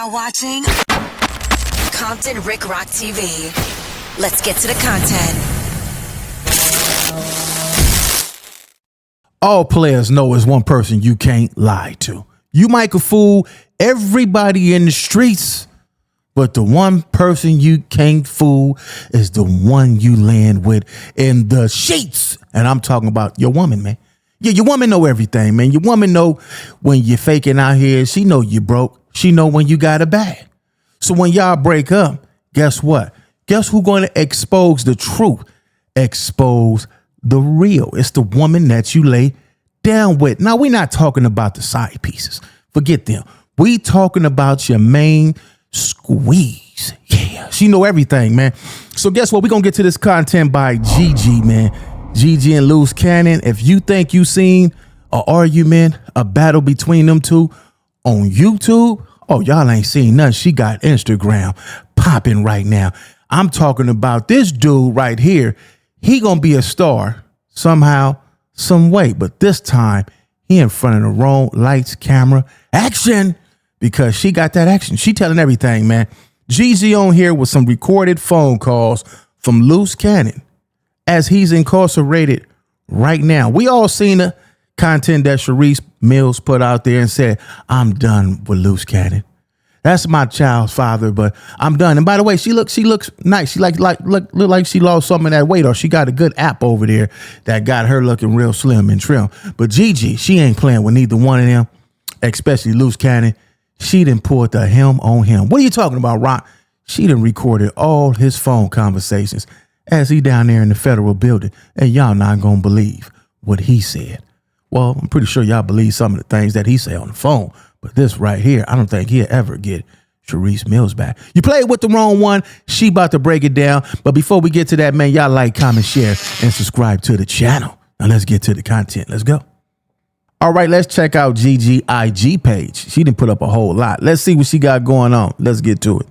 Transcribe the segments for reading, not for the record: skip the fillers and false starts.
now watching Compton Rick Rock TV. Let's get to the content. All players know is one person you can't lie to. You might could fool everybody in the streets, but the one person you can't fool is the one you land with in the sheets. And I'm talking about your woman, man. Yeah, your woman know everything, man. Your woman know when you're faking out here. She know you broke. She know when you got it bad. So when y'all break up, guess what? Guess who's going to expose the truth? Expose the real. It's the woman that you lay down with. Now, we're not talking about the side pieces. Forget them. We talking about your main squeeze. Yeah, she know everything, man. So guess what? We're going to get to this content by Gigi, man. Gigi and Luce Cannon. If you think you seen an argument, a battle between them two on YouTube, oh, y'all ain't seen nothing. She got Instagram popping right now. I'm talking about this dude right here. He gonna be a star somehow, some way. But this time, he in front of the wrong lights, camera, action, because she got that action. She telling everything, man. Gigi on here with some recorded phone calls from Luce Cannon as he's incarcerated right now. We all seen the content that Sharice Mills put out there and said, I'm done with Luce Cannon. That's my child's father, but I'm done. And by the way, she looks nice. She look like she lost some of that weight, or she got a good app over there that got her looking real slim and trim. But Gigi, she ain't playing with neither one of them, especially Luce Cannon. She done poured the him on him. What are you talking about, Rock? She done recorded all his phone conversations as he down there in the federal building, and y'all not gonna believe what he said. Well, I'm pretty sure y'all believe some of the things that he said on the phone, but this right here, I don't think he'll ever get Sharice Mills back. You played with the wrong one. She about to break it down. But before we get to that, man, y'all like, comment, share, and subscribe to the channel. Now let's get to the content. Let's go. All right, let's check out Gigi IG page. She didn't put up a whole lot. Let's see what she got going on. Let's get to it.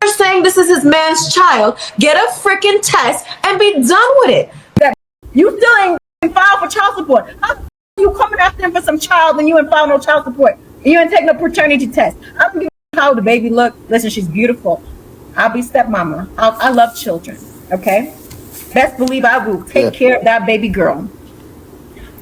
You're saying this is his man's child. Get a freaking test and be done with it. That you still ain't filed for child support. How you coming after him for some child and you ain't filed no child support? You ain't taking a paternity test. I don't give a how the baby look. Listen, she's beautiful. I'll be stepmama. I love children. Okay, best believe I will take care of that baby girl.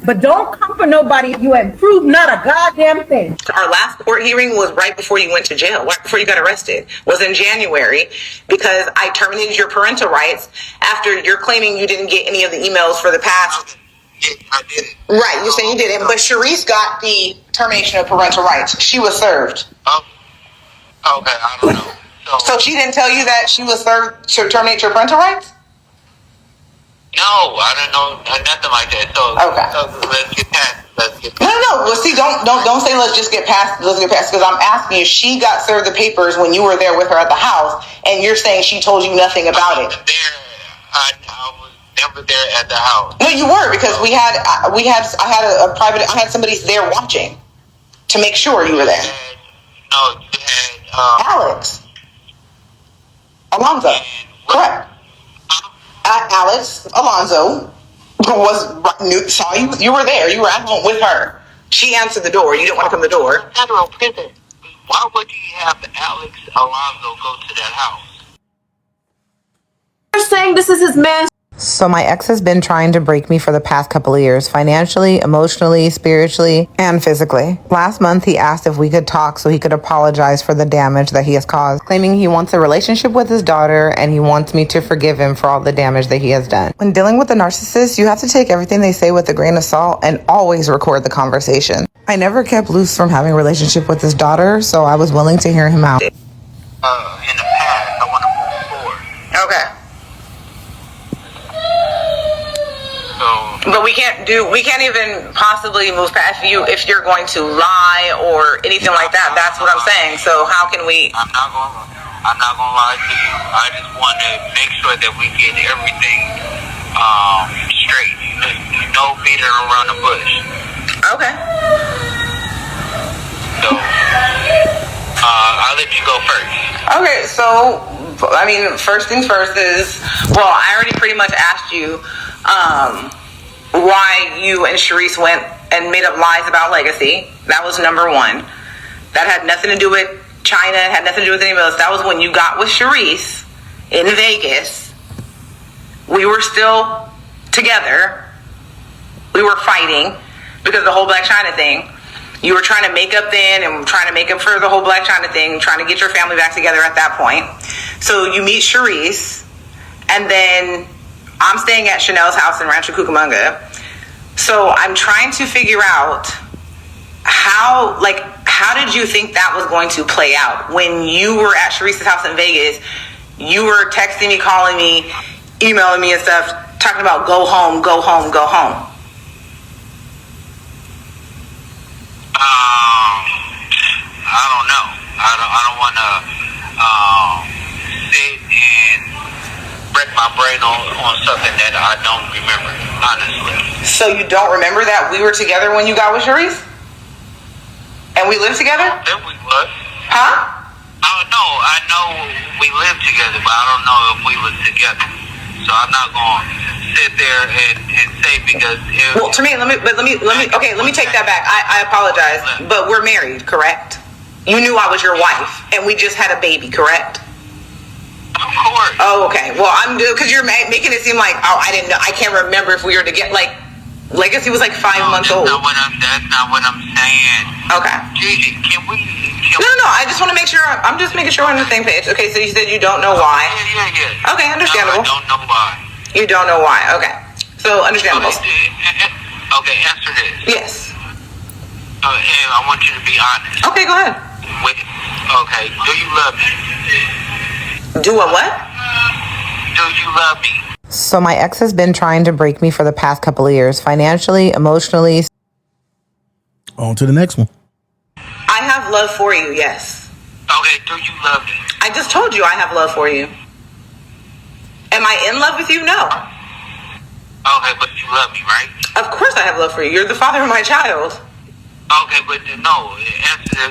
But don't come for nobody if you have proved not a goddamn thing. Our last court hearing was right before you went to jail, right before you got arrested, was in January, because I terminated your parental rights after you're claiming you didn't get any of the emails for the past. I didn't. Right, you're saying you didn't, but Sharice got the termination of parental rights. She was served. Okay, I don't know. So she didn't tell you that she was served to terminate your parental rights? No, I don't know nothing like that. So, Okay. So let's get past. No. Well, see, don't say let's just get past. Let's get past, because I'm asking you. She got served the papers when you were there with her at the house, and you're saying she told you nothing about it. I was never there at the house. No, you were, because I had somebody there watching to make sure you were there. You had Alex Alonzo, correct? Alex Alonzo saw you. You were there. You were at home with her. She answered the door. You didn't want to come to the door. Federal prison. Why would you have Alex Alonzo go to that house? You're saying this is his man's. So my ex has been trying to break me for the past couple of years, financially, emotionally, spiritually, and physically. Last month, he asked if we could talk so he could apologize for the damage that he has caused, claiming he wants a relationship with his daughter and he wants me to forgive him for all the damage that he has done. When dealing with a narcissist, you have to take everything they say with a grain of salt and always record the conversation. I never kept Luce from having a relationship with his daughter, so I was willing to hear him out. In the past, I want to move forward. Okay. So, But we can't even possibly move past you if you're going to lie or anything like that. That's what I'm saying. So how can we? I'm not gonna lie to you. I just want to make sure that we get everything straight. No beating around the bush. Okay. So I'll let you go first. Okay. So I mean, first things first is, well, I already pretty much asked you why you and Sharice went and made up lies about legacy. That was number one. That had nothing to do with China, had nothing to do with any of us. That was when you got with Sharice in Vegas. We were still together. We were fighting because of the whole Black China thing. You were trying to make up then and trying to make up for the whole Black China thing, trying to get your family back together at that point. So you meet Sharice, and then I'm staying at Chanel's house in Rancho Cucamonga. So I'm trying to figure out how did you think that was going to play out when you were at Sharice's house in Vegas? You were texting me, calling me, emailing me and stuff, talking about go home, go home, go home. I don't know. I don't want to sit and wreck my brain on something that I don't remember, honestly. So you don't remember that we were together when you got with Sharice? And we lived together? Then we was. Huh? I know we lived together, but I don't know if we was together. So I'm not going to sit there and say because well, Tremaine, let me take that back. I apologize, but we're married, correct? You knew I was your wife, and we just had a baby, correct? Of course. Oh, okay. Well, because you're making it seem like, I didn't know. I can't remember if we were together. Like, Legacy was like 5 months old. That's not what I'm saying. Okay. Gigi, can we? No. I just want to make sure. I'm just making sure we're on the same page. Okay, so you said you don't know why. Yeah. Okay, understandable. No, I don't know why. You don't know why. Okay. So, understandable. Okay, answer this. Yes. And I want you to be honest. Okay, go ahead. Okay, do you love me? Do a what? Do you love me? So my ex has been trying to break me for the past couple of years, financially, emotionally. On to the next one. I have love for you, yes. Okay, do you love me? I just told you I have love for you. Am I in love with you? No. Okay, but you love me, right? Of course I have love for you. You're the father of my child. Okay, but no. Answer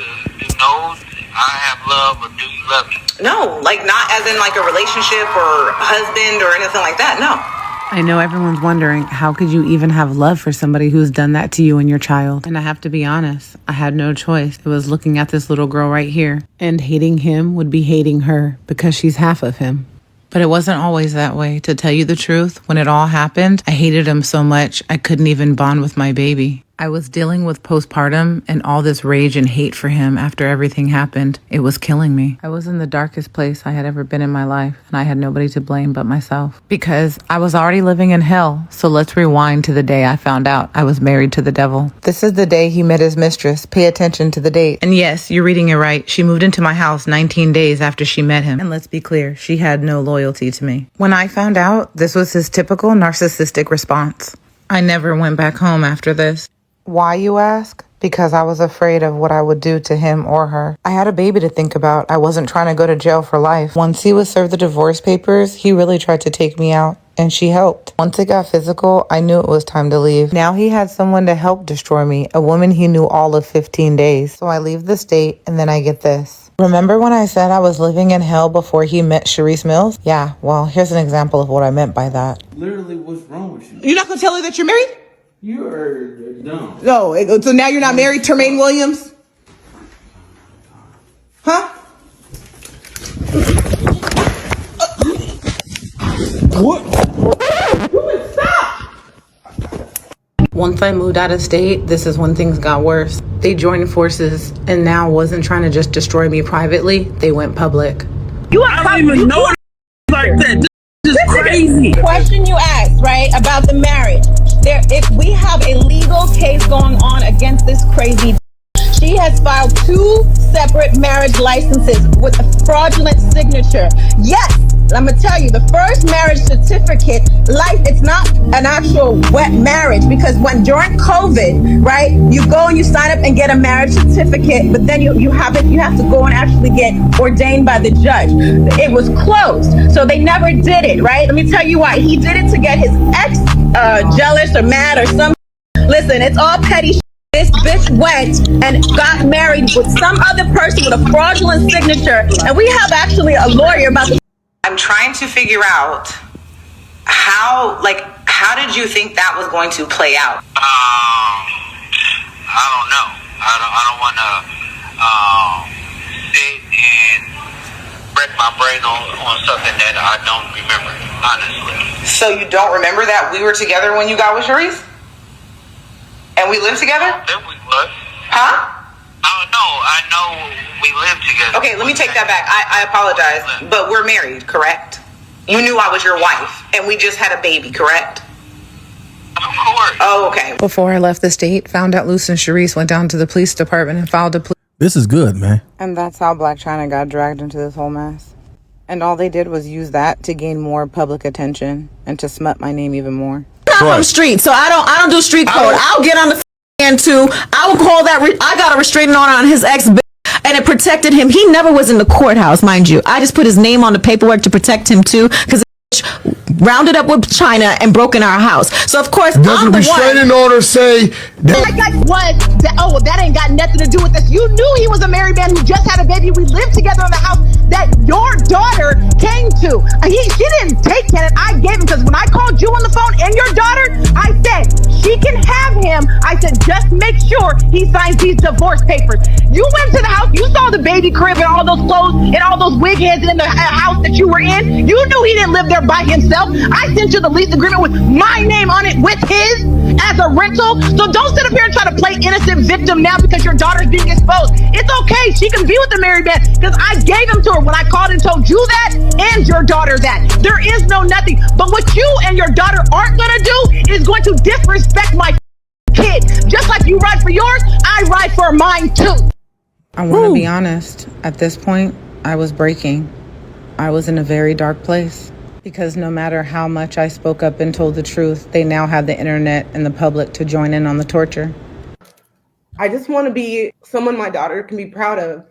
no, I have love, or do you love me? No, like not as in like a relationship or husband or anything like that. No. I know everyone's wondering, how could you even have love for somebody who's done that to you and your child? And I have to be honest, I had no choice. It was looking at this little girl right here. And hating him would be hating her because she's half of him. But it wasn't always that way. To tell you the truth, when it all happened, I hated him so much I couldn't even bond with my baby. I was dealing with postpartum and all this rage and hate for him after everything happened. It was killing me. I was in the darkest place I had ever been in my life, and I had nobody to blame but myself. Because I was already living in hell. So let's rewind to the day I found out I was married to the devil. This is the day he met his mistress. Pay attention to the date. And yes, you're reading it right. She moved into my house 19 days after she met him. And let's be clear, she had no loyalty to me. When I found out, this was his typical narcissistic response. I never went back home after this. Why, you ask? Because I was afraid of what I would do to him or her. I had a baby to think about. I wasn't trying to go to jail for life. Once he was served the divorce papers, he really tried to take me out, and she helped. Once it got physical, I knew it was time to leave. Now he had someone to help destroy me, a woman he knew all of 15 days. So I leave the state, and then I get this. Remember when I said I was living in hell before he met Sharice Mills? Yeah, well, here's an example of what I meant by that. Literally, what's wrong with you? You're not gonna tell her that you're married? You're dumb. No. So now you're not married, Tremaine Williams? Huh? What? Stop! Once I moved out of state, this is when things got worse. They joined forces and now wasn't trying to just destroy me privately. They went public. I don't even know like that. This is crazy. Question you asked, right, about the marriage. If we have a legal case going on against this crazy, she has filed 2 separate marriage licenses with a fraudulent signature. Yes, I'm gonna tell you, the first marriage certificate, it's not an actual wet marriage, because during COVID, right, you go and you sign up and get a marriage certificate, but then you have to go and actually get ordained by the judge. It was closed, so they never did it, right? Let me tell you why. He did it to get his ex jealous or mad or something. Listen, it's all petty. This bitch went and got married with some other person with a fraudulent signature, and we have actually a lawyer about the. I'm trying to figure out how did you think that was going to play out? I don't know. I don't want to sit my brain on something that I don't remember, honestly. So you don't remember that we were together when you got with Sharice? And we lived together? I think we was. Huh? I know we lived together. Okay, let me take that back. I apologize. But we're married, correct? You knew I was your wife, and we just had a baby, correct? Of course. Oh, okay. Before I left the state, found out Luce and Sharice went down to the police department and filed a plea. This is good, man. And that's how Black China got dragged into this whole mess. And all they did was use that to gain more public attention and to smut my name even more. I'm not from street, so I don't do street code. I'll get on the end too. I will call that. I got a restraining order on his ex, and it protected him. He never was in the courthouse, mind you. I just put his name on the paperwork to protect him too, because rounded up with China and broke in our house. So of course, does I'm the the one. restraining order say that? Was that? Oh, well, that ain't got nothing to do with this. You knew he was a married man who just had a baby. We lived together in the house that your daughter came to. She didn't take Kenneth. I gave him, because when I called you on the phone and your daughter, I said she can have him. I said just make sure he signs these divorce papers. You went to the house. You saw the baby crib and all those clothes and all those wig heads in the house that you were in. You knew he didn't live there by himself. I sent you the lease agreement with my name on it with his as a rental. So don't sit up here and try to play innocent victim now because your daughter's being exposed. It's okay. She can be with the married man because I gave him to her when I called and told you that and your daughter that. There is no nothing. But what you and your daughter aren't going to do is going to disrespect my kid. Just like you ride for yours, I ride for mine too. I want to be honest. At this point, I was breaking. I was in a very dark place. Because no matter how much I spoke up and told the truth, they now have the internet and the public to join in on the torture. I just want to be someone my daughter can be proud of,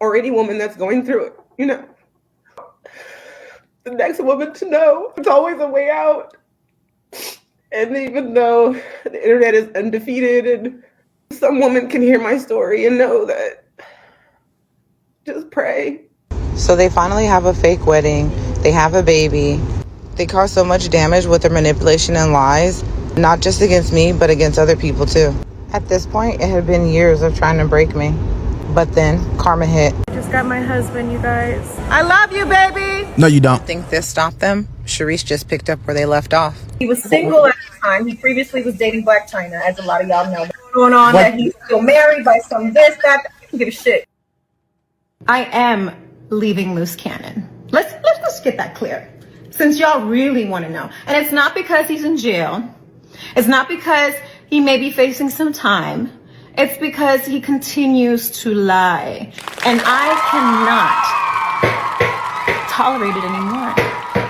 or any woman that's going through it, you know. The next woman to know it's always a way out. And even though the internet is undefeated and some woman can hear my story and know that, just pray. So they finally have a fake wedding. They have a baby. They caused so much damage with their manipulation and lies, not just against me, but against other people too. At this point, it had been years of trying to break me. But then karma hit. I just got my husband, you guys. I love you, baby. No, you don't. I think this stopped them. Sharice just picked up where they left off. He was single at the time. He previously was dating Black China, as a lot of y'all know. What's going on? That he's still married by some this, that. I don't give a shit. I am leaving Luce Cannon. Let's get that clear, since y'all really want to know. And it's not because he's in jail. It's not because he may be facing some time. It's because he continues to lie. And I cannot tolerate it anymore.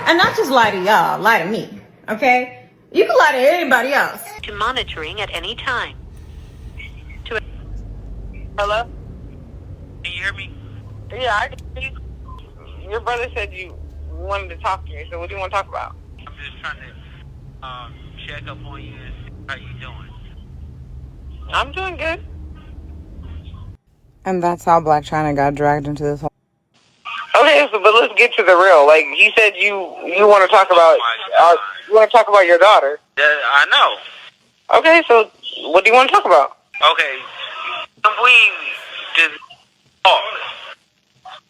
And not just lie to y'all, lie to me, okay? You can lie to anybody else. To monitoring at any time. Hello? Can you hear me? Yeah, I can see. Your brother said you wanted to talk to me, so what do you want to talk about? I'm just trying to check up on you and see how you doing. I'm doing good. And that's how Black China got dragged into this whole... Okay, so but let's get to the real. Like he said, you want to talk about you want to talk about your daughter. I know. Okay, so what do you want to talk about? Okay, we just talk.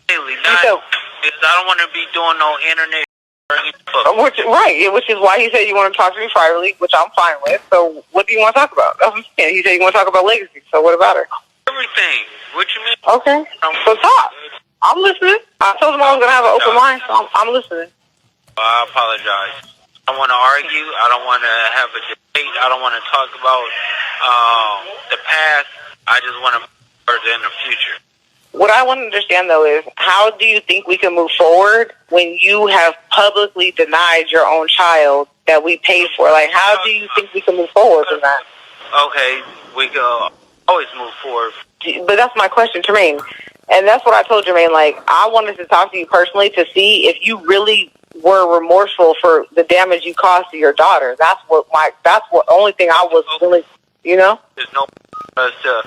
Really, not, because I don't want to be doing no internet. Which is why he said you want to talk to me privately, which I'm fine with. So what do you want to talk about? That's what I'm saying. He said you want to talk about legacy. So what about her? Everything. What you mean? Okay, so talk. I'm listening. I told him I was going to have an open mind, so I'm listening. I apologize. I don't want to argue. I don't want to have a debate. I don't want to talk about the past. I just want to move further in the future. What I want to understand, though, is how do you think we can move forward when you have publicly denied your own child that we paid for? Like, how do you think we can move forward from that? Okay, we can always move forward. But that's my question, Tremaine. And that's what I told Jermaine. Like, I wanted to talk to you personally to see if you really were remorseful for the damage you caused to your daughter. That's what only thing I was really, you know? There's no us to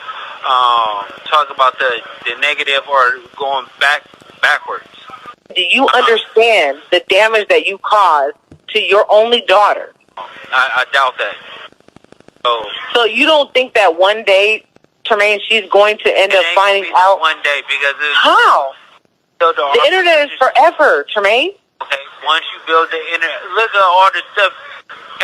talk about the negative or going backwards. Do you understand the damage that you caused to your only daughter? I doubt that. So you don't think that one day, Tremaine, she's going to end up finding out? One day, because how? The internet is forever, Tremaine. Okay, once you build the internet, look at all the stuff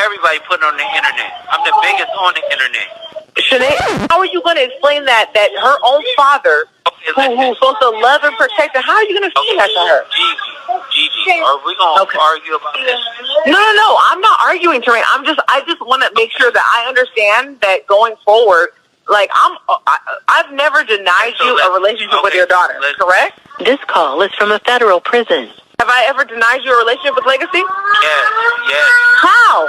everybody put on the internet. I'm the biggest on the internet. Sinead, how are you going to explain that her own father, who's supposed to love and protect her, how are you going to explain that to her? Gigi, are we going to argue about this? No, I'm not arguing, Tremaine. I just want to make sure that I understand that going forward, like I've never denied you a relationship with your daughter, correct? This call is from a federal prison. Have I ever denied you a relationship with Legacy? Yes. How?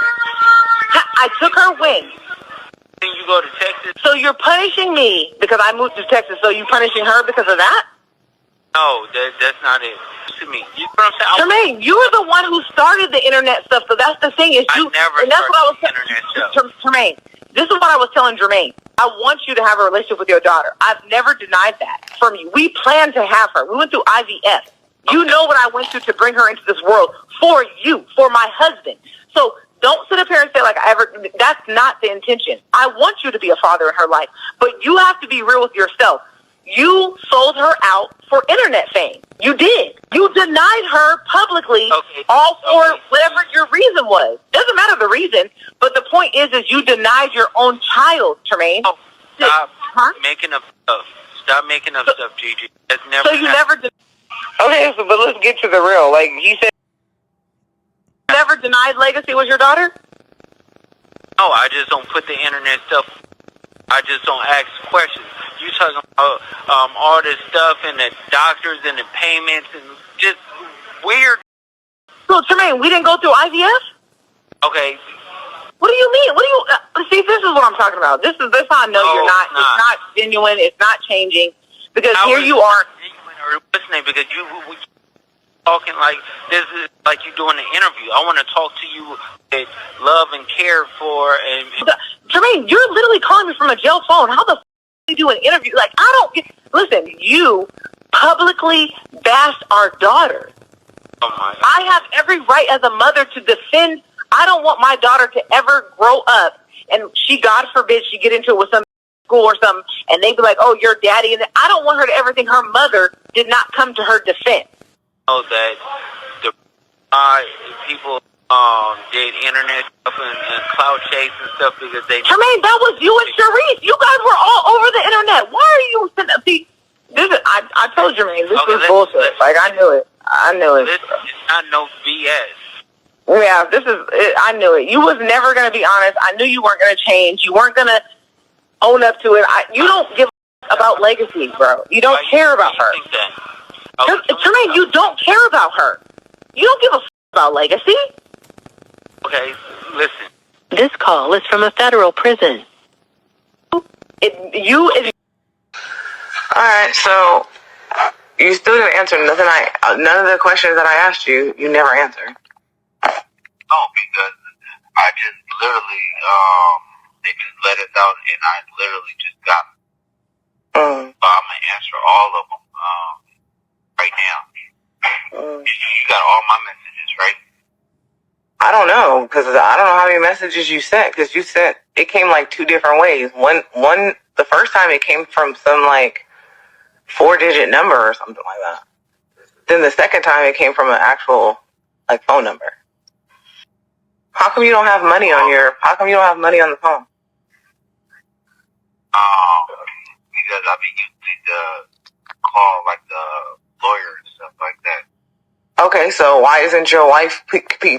I took her when? Then you go to Texas? So you're punishing me because I moved to Texas, so you punishing her because of that? No, that's not it. To me, you know what I'm saying? Tremaine, you were the one who started the internet stuff, so that's the thing is you. I never and that's what I was internet stuff. Tremaine, this is what I was telling Jermaine. I want you to have a relationship with your daughter. I've never denied that from you. We planned to have her. We went through IVF. You know what I went through to bring her into this world for you, for my husband. So don't sit up here and say that's not the intention. I want you to be a father in her life, but you have to be real with yourself. You sold her out for internet fame. You did. You denied her publicly, all for whatever your reason was. Doesn't matter the reason, but the point is you denied your own child, Tremaine. Stop making up stuff. Stop making up stuff, Gigi. That's never. So you never. Okay, but let's get to the real. Like you said, never denied Legacy was your daughter? No, I just don't put the internet stuff. I just don't ask questions. You talking about all this stuff and the doctors and the payments and just weird. So Tremaine, we didn't go through IVF? Okay. What do you mean? What do you see? This is what I'm talking about. This is how I know you're not. It's not genuine. It's not changing because here you are. Or listening because you talking like this is like you doing an interview. I want to talk to you with love and care for. And Jermaine, you're literally calling me from a jail phone. How the f*** do you do an interview? Like listen. You publicly bashed our daughter. Oh my God. I have every right as a mother to defend. I don't want my daughter to ever grow up and God forbid, she get into it with some school or something, and they be like, "Oh, your daddy." And I don't want her to ever think her mother did not come to her defense. Know that the people did internet stuff and cloud chase and stuff because they. Tremaine, that was you and Sharice. You guys were all over the internet. Why are you? See, this is. I told Jermaine this was bullshit. Like I knew it. This is not no BS. Yeah, this is. I knew it. You was never gonna be honest. I knew you weren't gonna change. You weren't gonna own up to it. You don't give a about Legacy, bro. You don't care about her. Tremaine, you don't care about her. You don't give a about Legacy. Okay, listen. This call is from a federal prison. All right, so you still didn't answer nothing. None of the questions that I asked you, you never answered. No, because I just literally, they just let us out, and I literally just got them. So I'm gonna answer all of them right now. You got all my messages, right? I don't know, because I don't know how many messages you sent, because you sent, it came like two different ways. One, the first time it came from some like 4-digit number or something like that. Then the second time it came from an actual like phone number. How come you don't have money on the phone? Because I've been using the call like the lawyer and stuff like that. Okay, so why isn't your wife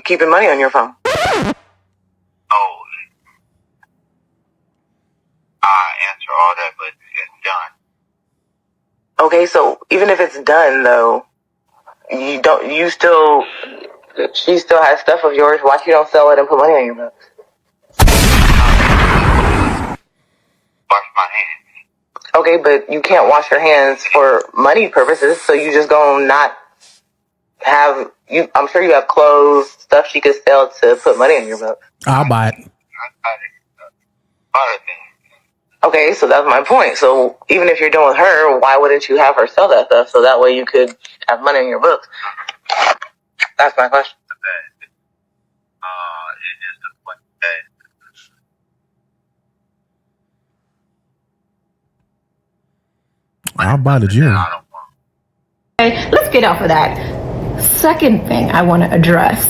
keeping money on your phone? Oh, I answer all that, but it's done. Okay, so even if it's done though, she still has stuff of yours. Why you don't sell it and put money on your books? Wash my hands. Okay, but you can't wash your hands for money purposes, so you just gonna not have you. I'm sure you have clothes, stuff she could sell to put money on your books. I'll buy it. Okay, so that's my point. So even if you're done with her, why wouldn't you have her sell that stuff so that way you could have money in your books? That's my question. It's just a point that I'll buy the gym. Okay, let's let's get off of that. Second thing I want to address.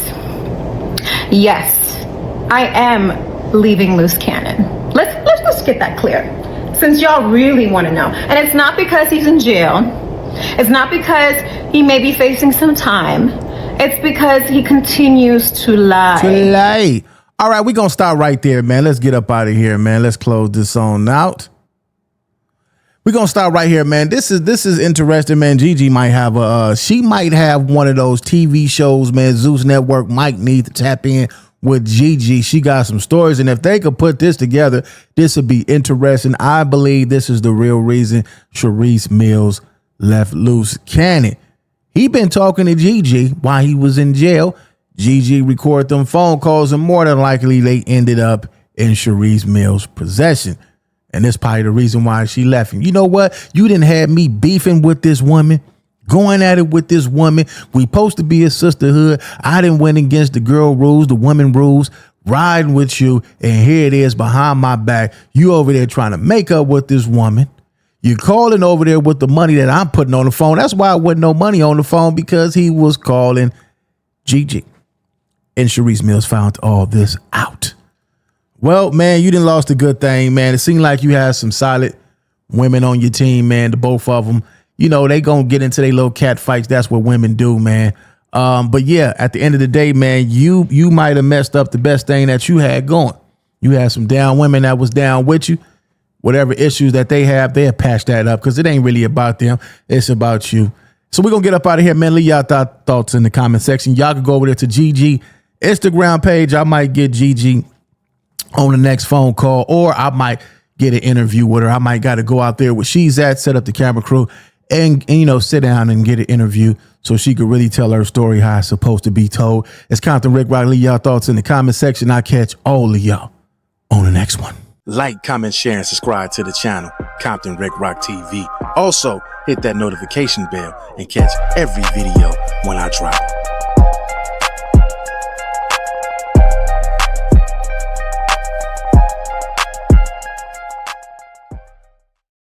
Yes, I am leaving Luce Cannon. Let's get that clear, since y'all really want to know. And it's not because he's in jail. It's not because he may be facing some time. It's because he continues to lie. All right, we're going to stop right there, man. Let's get up out of here, man. Let's close this on out. We're going to stop right here, man. This is interesting, man. Gigi might have she might have one of those TV shows, man. Zeus Network might need to tap in with Gigi. She got some stories, and if they could put this together, this would be interesting. I believe this is the real reason Sharice Mills left Luce Cannon. He been talking to Gigi while he was in jail. Gigi recorded them phone calls, and more than likely they ended up in Sharice Mills' possession. And that's probably the reason why she left him. You know what? You didn't have me beefing with this woman, going at it with this woman. We supposed to be a sisterhood. I didn't went against the girl rules, the women rules, riding with you. And here it is behind my back. You over there trying to make up with this woman. You're calling over there with the money that I'm putting on the phone. That's why I wasn't no money on the phone, because he was calling Gigi. And Sharice Mills found all this out. Well, man, you done lost a good thing, man. It seemed like you had some solid women on your team, man. The both of them, you know, they gonna get into their little cat fights. That's what women do, man. But yeah, at the end of the day, man, you might have messed up the best thing that you had going. You had some down women that was down with you. Whatever issues that they have patched that up, because it ain't really about them. It's about you. So we're gonna get up out of here, man. Leave y'all thoughts in the comment section. Y'all can go over there to Gigi Instagram page. I might get Gigi on the next phone call, or I might get an interview with her. I might got to go out there where she's at, set up the camera crew, and you know, sit down and get an interview so she could really tell her story how it's supposed to be told. It's Compton Rick Rock. Leave y'all thoughts in the comment section. I'll catch all of y'all on the next one. Like, comment, share, and subscribe to the channel, Compton Rick Rock TV. Also, hit that notification bell and catch every video when I drop.